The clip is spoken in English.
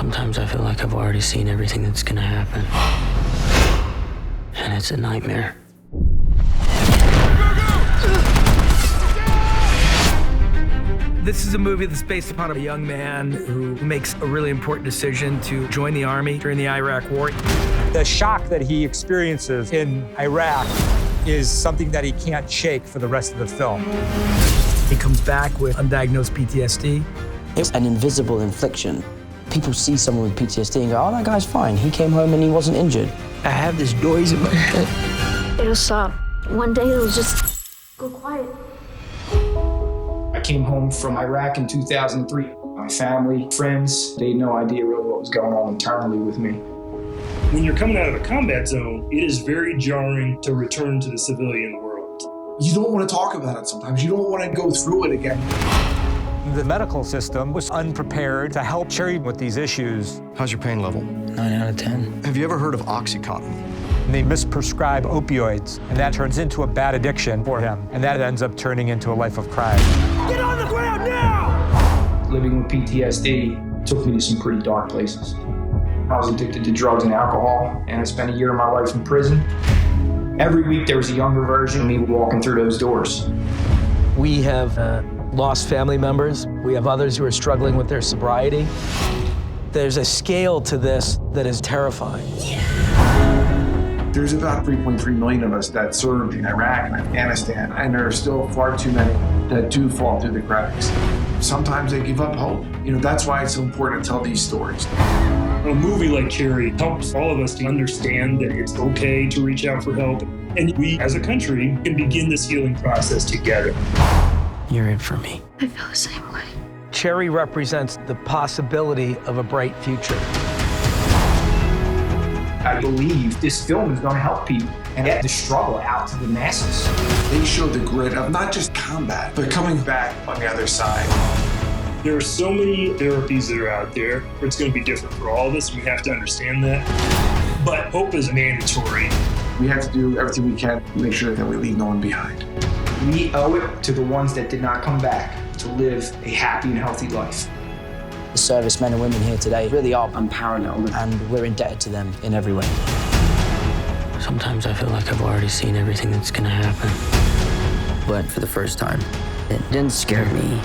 Sometimes I feel like I've already seen everything that's gonna happen. And it's a nightmare. This is a movie that's based upon a young man who makes a really important decision to join the army during the Iraq War. The shock that he experiences in Iraq is something that he can't shake for the rest of the film. He comes back with undiagnosed PTSD. It's an invisible infliction. People see someone with PTSD and go, oh, that guy's fine. He came home and he wasn't injured. I have this noise in my head. It'll stop. One day it'll just go quiet. I came home from Iraq in 2003. My family, friends, they had no idea really what was going on internally with me. When you're coming out of a combat zone, it is very jarring to return to the civilian world. You don't want to talk about it sometimes. You don't want to go through it again. The medical system was unprepared to help Cherry with these issues. How's your pain level? 9 out of 10. Have you ever heard of Oxycontin? And they misprescribe opioids, and that turns into a bad addiction for him, and that ends up turning into a life of crime. Get on the ground now! Living with PTSD took me to some pretty dark places. I was addicted to drugs and alcohol, and I spent a year of my life in prison. Every week there was a younger version of me walking through those doors. We have lost family members. We have others who are struggling with their sobriety. There's a scale to this that is terrifying. There's about 3.3 million of us that served in Iraq and Afghanistan, and there are still far too many that do fall through the cracks. Sometimes they give up hope. That's why it's so important to tell these stories. A movie like Cherry helps all of us to understand that it's okay to reach out for help. And we, as a country, can begin this healing process together. You're it for me. I feel the same way. Cherry represents the possibility of a bright future. I believe this film is going to help people and get the struggle out to the masses. They show the grit of not just combat, but coming back on the other side. There are so many therapies that are out there. It's going to be different for all of us. We have to understand that. But hope is mandatory. We have to do everything we can to make sure that we leave no one behind. We owe it to the ones that did not come back to live a happy and healthy life. The servicemen and women here today really are unparalleled, and we're indebted to them in every way. Sometimes I feel like I've already seen everything that's gonna happen. But for the first time, it didn't scare me.